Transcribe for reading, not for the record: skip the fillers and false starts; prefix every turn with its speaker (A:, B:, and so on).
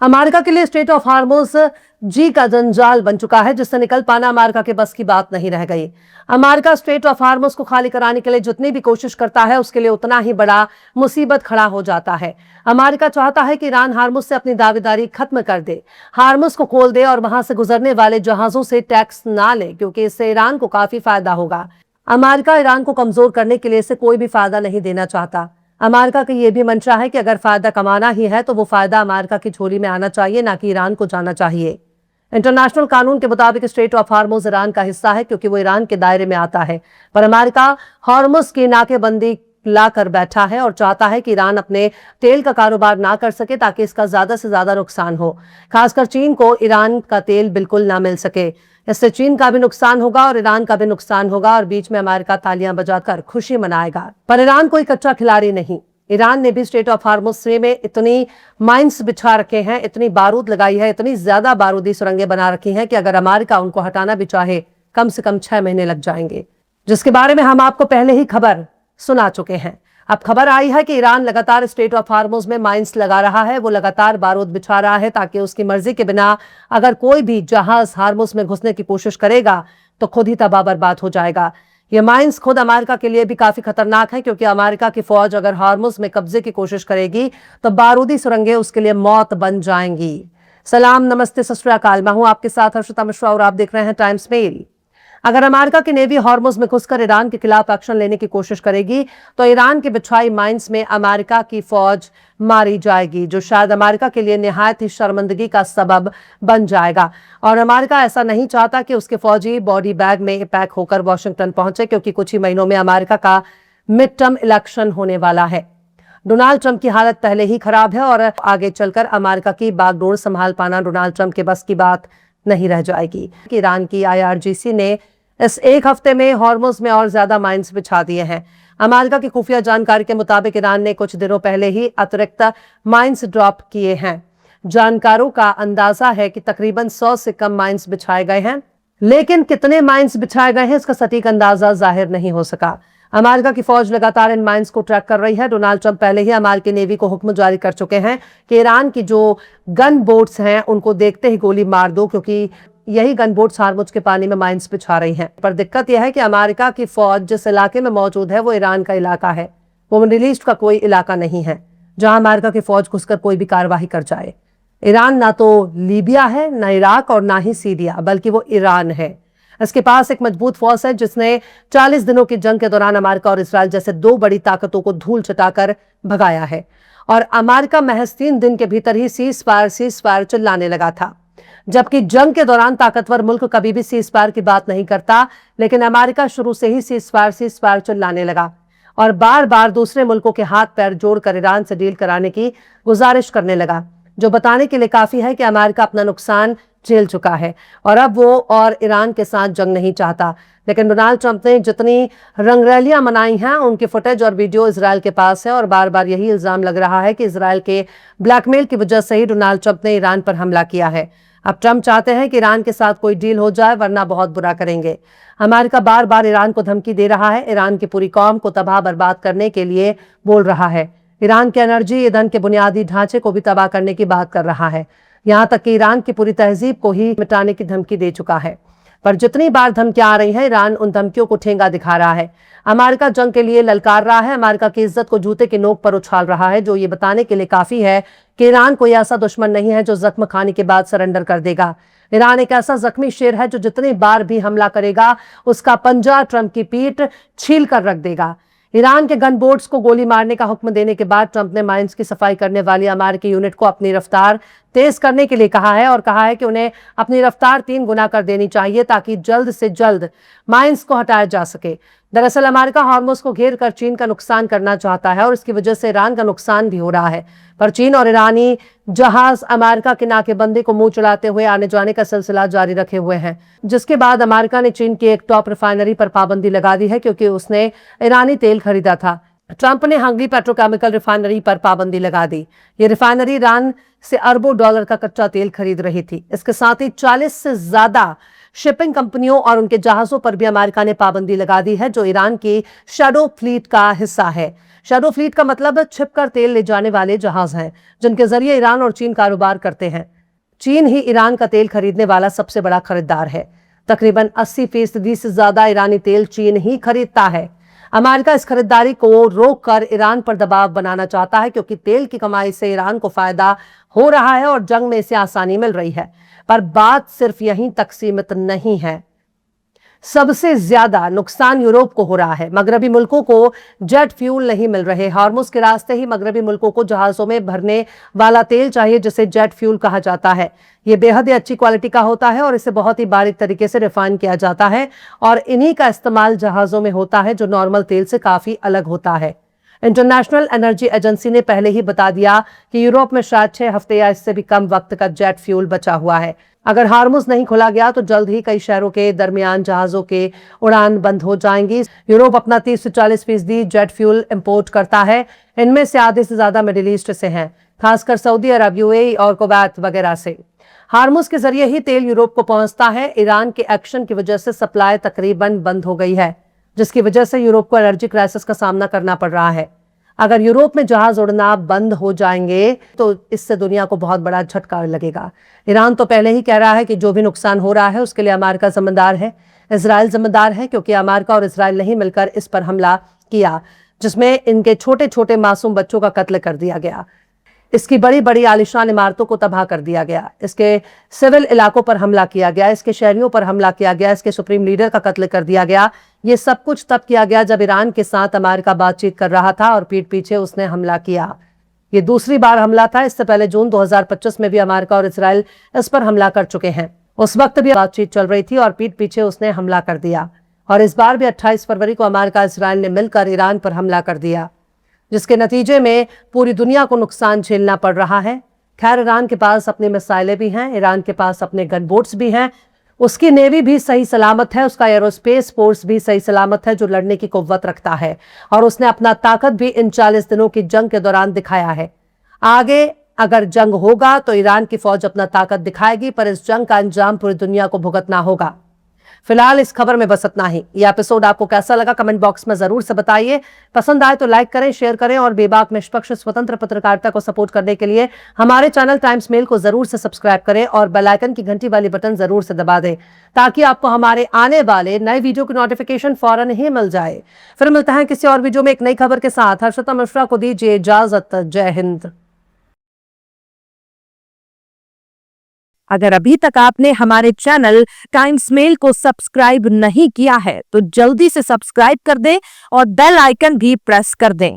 A: America के लिए straight of Hormuz जी का जंजाल बन चुका है, जिससे निकल पाना अमेरिका के बस की बात नहीं रह गई। अमेरिका स्ट्रेट ऑफ हार्मुज को खाली कराने के लिए जितनी भी कोशिश करता है, उसके लिए उतना ही बड़ा मुसीबत खड़ा हो जाता है। अमेरिका चाहता है कि ईरान हार्मुज से अपनी दावेदारी खत्म कर दे, हार्मुज को खोल दे और वहां से गुजरने वाले जहाजों से टैक्स ना ले, क्योंकि इससे ईरान को काफी फायदा होगा। अमेरिका ईरान को कमजोर करने के लिए इसे कोई भी फायदा नहीं देना चाहता। अमेरिका का यह भी मंशा है कि अगर फायदा कमाना ही है तो वो फायदा अमेरिका की झोली में आना चाहिए, ना कि ईरान को जाना चाहिए। इंटरनेशनल कानून के मुताबिक स्ट्रेट ऑफ हार्मुज ईरान का हिस्सा है, क्योंकि वो ईरान के दायरे में आता है। पर अमेरिका हार्मुज की नाकेबंदी ला कर बैठा है और चाहता है कि ईरान अपने तेल का कारोबार ना कर सके, ताकि इसका ज्यादा से ज्यादा नुकसान हो। खासकर चीन को ईरान का तेल बिल्कुल ना मिल सके। इससे चीन का भी नुकसान होगा और ईरान का भी नुकसान होगा, और बीच में अमेरिका तालियां बजाकर खुशी मनाएगा। पर ईरान कोई कच्चा खिलाड़ी नहीं। ईरान ने भी स्ट्रेट ऑफ हार्मुज में इतनी माइंस बिछा रखे हैं, इतनी बारूद लगाई है, इतनी ज्यादा बारूदी सुरंगें बना रखी हैं कि अगर अमेरिका उनको हटाना भी चाहे, कम से कम 6 महीने लग जाएंगे, जिसके बारे में हम आपको पहले ही खबर सुना चुके हैं। अब खबर आई है कि ईरान लगातार स्ट्रेट ऑफ हार्मुज में माइंस लगा रहा है, वो लगातार बारूद बिछा रहा है, ताकि उसकी मर्जी के बिना अगर कोई भी जहाज हार्मुज में घुसने की कोशिश करेगा तो खुद ही तबाह बर्बाद हो जाएगा। ये माइंस खुद अमेरिका के लिए भी काफी खतरनाक है, क्योंकि अमेरिका की फौज अगर हार्मुज में कब्जे की कोशिश करेगी तो बारूदी सुरंगें उसके लिए मौत बन जाएंगी। सलाम, नमस्ते, सत श्री अकाल। मैं हूं आपके साथ हर्षिता मिश्रा और आप देख रहे हैं टाइम्स मेल। अगर अमेरिका की नेवी हार्मुज में घुसकर ईरान के खिलाफ एक्शन लेने की कोशिश करेगी तो ईरान के बिछाई माइंस में अमेरिका की फौज मारी जाएगी, जो शायद अमेरिका के लिए निहायत ही शर्मिंदगी का सबब बन जाएगा। और अमेरिका ऐसा नहीं चाहता कि उसके फौजी बॉडी बैग में पैक होकर वॉशिंगटन पहुंचे, क्योंकि कुछ ही महीनों में अमेरिका का मिड टर्म इलेक्शन होने वाला है। डोनाल्ड ट्रंप की हालत पहले ही खराब है और आगे चलकर अमेरिका की बागडोर संभाल पाना डोनाल्ड ट्रंप के बस की बात नहीं रह जाएगी। ईरान की IRGC ने इस एक हफ्ते में हार्मुज में और ज्यादा माइंस बिछा दिए हैं। अमेरिका की खुफिया जानकारी के मुताबिक ईरान ने कुछ दिनों पहले ही अतिरिक्त माइंस ड्रॉप किए हैं। जानकारों का अंदाजा है कि तकरीबन 100 से कम माइंस बिछाए गए हैं, लेकिन कितने माइंस बिछाए गए हैं इसका सटीक अंदाजा जाहिर नहीं हो सका। अमेरिका की फौज लगातार इन माइंस को ट्रैक कर रही है। डोनाल्ड ट्रंप पहले ही अमेरिकी नेवी को हुक्म जारी कर चुके हैं कि ईरान की जो गन बोट्स हैं उनको देखते ही गोली मार दो, क्योंकि यही गन बोट्स हार्मुज के पानी में माइंस बिछा रही हैं। पर दिक्कत यह है कि अमेरिका की फौज जिस इलाके में मौजूद है वो ईरान का इलाका है, वो मिडिल ईस्ट का कोई इलाका नहीं है जहां अमेरिका की फौज घुसकर कोई भी कार्यवाही कर जाए। ईरान ना तो लीबिया है, ना इराक और ना ही सीरिया, बल्कि वो ईरान है। इसके पास एक मजबूत फौज है जिसने 40 दिनों की जंग के दौरान अमेरिका और इसराइल जैसे 2 बड़ी ताकतों को धूल चटाकर भगाया है। और अमेरिका महज 3 दिन के भीतर ही सीज फायर चिल्लाने लगा था, जबकि जंग के दौरान ताकतवर मुल्क कभी भी सीज फायर की बात नहीं करता, लेकिन अमेरिका शुरू से ही सीज फायर चिल्लाने लगा और बार बार दूसरे मुल्कों के हाथ पैर जोड़कर ईरान से डील कराने की गुजारिश करने लगा, जो बताने के लिए काफी है कि अमेरिका अपना नुकसान झेल चुका है और अब वो और ईरान के साथ जंग नहीं चाहता। लेकिन डोनाल्ड ट्रंप ने जितनी रंगरैलियां मनाई हैं उनकी फुटेज और वीडियो इजराइल के पास है, और बार बार यही इल्जाम लग रहा है कि इजराइल के ब्लैकमेल की वजह से ही डोनाल्ड ट्रंप ने ईरान पर हमला किया है। अब ट्रंप चाहते हैं कि ईरान के साथ कोई डील हो जाए, वरना बहुत बुरा करेंगे। अमेरिका बार बार ईरान को धमकी दे रहा है, ईरान की पूरी कौम को तबाह बर्बाद करने के लिए बोल रहा है। ईरान के एनर्जी ईंधन के बुनियादी ढांचे को भी तबाह करने की बात कर रहा है, यहां तक कि ईरान की पूरी तहजीब को ही मिटाने की धमकी दे चुका है। पर जितनी बार धमकियां आ रही हैं, ईरान उन धमकियों को ठेंगा दिखा रहा है। अमेरिका जंग के लिए ललकार रहा है, अमेरिका की इज्जत को जूते की नोक पर उछाल रहा है, जो ये बताने के लिए काफी है कि ईरान कोई ऐसा दुश्मन नहीं है जो जख्म खाने के बाद सरेंडर कर देगा। ईरान एक ऐसा जख्मी शेर है जो जितनी बार भी हमला करेगा उसका पंजा ट्रंप की पीठ छील कर रख देगा। ईरान के गन बोट्स को गोली मारने का हुक्म देने के बाद ट्रंप ने माइंस की सफाई करने वाली अमेरिकी यूनिट को अपनी रफ्तार तेज करने के लिए कहा है, और कहा है कि उन्हें अपनी रफ्तार 3 गुना कर देनी चाहिए ताकि जल्द से जल्द माइंस को हटाया जा सके। दरअसल अमेरिका हार्मुज को घेर कर चीन का नुकसान करना चाहता है और इसकी वजह से ईरान का नुकसान भी हो रहा है। पर चीन और ईरानी जहाज अमेरिका की नाकेबंदी को मुंह चढ़ाते हुए आने जाने का सिलसिला जारी रखे हुए हैं, जिसके बाद अमेरिका ने चीन की एक टॉप रिफाइनरी पर पाबंदी लगा दी है, क्योंकि उसने ईरानी तेल खरीदा था। ट्रंप ने हंगरी पेट्रोकेमिकल रिफाइनरी पर पाबंदी लगा दी। ये रिफाइनरी ईरान से अरबों डॉलर का कच्चा तेल खरीद रही थी। इसके साथ ही 40 से ज्यादा शिपिंग कंपनियों और उनके जहाजों पर भी अमेरिका ने पाबंदी लगा दी है, जो ईरान की शैडो फ्लीट का हिस्सा है। शैडो फ्लीट का मतलब छिपकर तेल ले जाने वाले जहाज हैं, जिनके जरिए ईरान और चीन कारोबार करते हैं। चीन ही ईरान का तेल खरीदने वाला सबसे बड़ा खरीदार है। तकरीबन 80% से ज्यादा ईरानी तेल चीन ही खरीदता है। अमेरिका इस खरीदारी को रोककर ईरान पर दबाव बनाना चाहता है, क्योंकि तेल की कमाई से ईरान को फायदा हो रहा है और जंग में इसे आसानी मिल रही है। पर बात सिर्फ यहीं तक सीमित नहीं है। सबसे ज्यादा नुकसान यूरोप को हो रहा है। मगरबी मुल्कों को जेट फ्यूल नहीं मिल रहे। हार्मुज के रास्ते ही मगरबी मुल्कों को जहाजों में भरने वाला तेल चाहिए, जिसे जेट फ्यूल कहा जाता है। यह बेहद ही अच्छी क्वालिटी का होता है और इसे बहुत ही बारीक तरीके से रिफाइन किया जाता है और इन्हीं का इस्तेमाल जहाजों में होता है, जो नॉर्मल तेल से काफी अलग होता है। इंटरनेशनल एनर्जी एजेंसी ने पहले ही बता दिया कि यूरोप में शायद 6 हफ्ते या इससे भी कम वक्त का जेट फ्यूल बचा हुआ है। अगर हार्मुज नहीं खोला गया तो जल्द ही कई शहरों के दरमियान जहाजों के उड़ान बंद हो जाएंगी। यूरोप अपना 30 से 40% जेट फ्यूल इंपोर्ट करता है। इनमें से आधे से ज्यादा मिडिल ईस्ट से हैं, खासकर सऊदी अरब, यूएई और कुवैत वगैरह से। हार्मुज के जरिए ही तेल यूरोप को पहुंचता है। ईरान के एक्शन की वजह से सप्लाई तकरीबन बंद हो गई है, जिसकी वजह से यूरोप को एनर्जी क्राइसिस का सामना करना पड़ रहा है। अगर यूरोप में जहाज उड़ना बंद हो जाएंगे तो इससे दुनिया को बहुत बड़ा झटका लगेगा। ईरान तो पहले ही कह रहा है कि जो भी नुकसान हो रहा है उसके लिए अमेरिका जिम्मेदार है, इजराइल जिम्मेदार है, क्योंकि अमेरिका और इजराइल ने ही मिलकर इस पर हमला किया, जिसमें इनके छोटे छोटे मासूम बच्चों का कत्ल कर दिया गया। इसकी बड़ी बड़ी आलिशान इमारतों को तबाह कर दिया गया, इसके सिविल इलाकों पर हमला किया गया, इसके शहरियों पर हमला किया गया, इसके सुप्रीम लीडर का कत्ल कर दिया गया। ये सब कुछ तब किया गया जब ईरान के साथ अमेरिका बातचीत कर रहा था और पीठ पीछे उसने हमला किया। ये दूसरी बार हमला था। इससे पहले जून 2025 में भी अमेरिका और इजराइल इस पर हमला कर चुके हैं। उस वक्त भी बातचीत चल रही थी और पीठ पीछे उसने हमला कर दिया। और इस बार भी 28 फरवरी को अमेरिका इजराइल ने मिलकर ईरान पर हमला कर दिया, जिसके नतीजे में पूरी दुनिया को नुकसान झेलना पड़ रहा है। खैर, ईरान के पास अपने मिसाइलें भी हैं, ईरान के पास अपने गन बोट्स भी हैं, उसकी नेवी भी सही सलामत है, उसका एरोस्पेस फोर्स भी सही सलामत है जो लड़ने की कुव्वत रखता है, और उसने अपना ताकत भी इन 40 दिनों की जंग के दौरान दिखाया है। आगे अगर जंग होगा तो ईरान की फौज अपना ताकत दिखाएगी, पर इस जंग का अंजाम पूरी दुनिया को भुगतना होगा। फिलहाल इस खबर में बस इतना ही। यह एपिसोड आपको कैसा लगा कमेंट बॉक्स में जरूर से बताइए। पसंद आए तो लाइक करें, शेयर करें और बेबाक निष्पक्ष स्वतंत्र पत्रकारिता को सपोर्ट करने के लिए हमारे चैनल टाइम्स मेल को जरूर से सब्सक्राइब करें और बेल आइकन की घंटी वाली बटन जरूर से दबा दें, ताकि आपको हमारे आने वाले नए वीडियो की नोटिफिकेशन फौरन ही मिल जाए। फिर मिलता है किसी और वीडियो में एक नई खबर के साथ। हर्षिता मिश्रा को दीजिए इजाजत। जय हिंद।
B: अगर अभी तक आपने हमारे चैनल टाइम्स मेल को सब्सक्राइब नहीं किया है तो जल्दी से सब्सक्राइब कर दें और बेल आइकन भी प्रेस कर दें।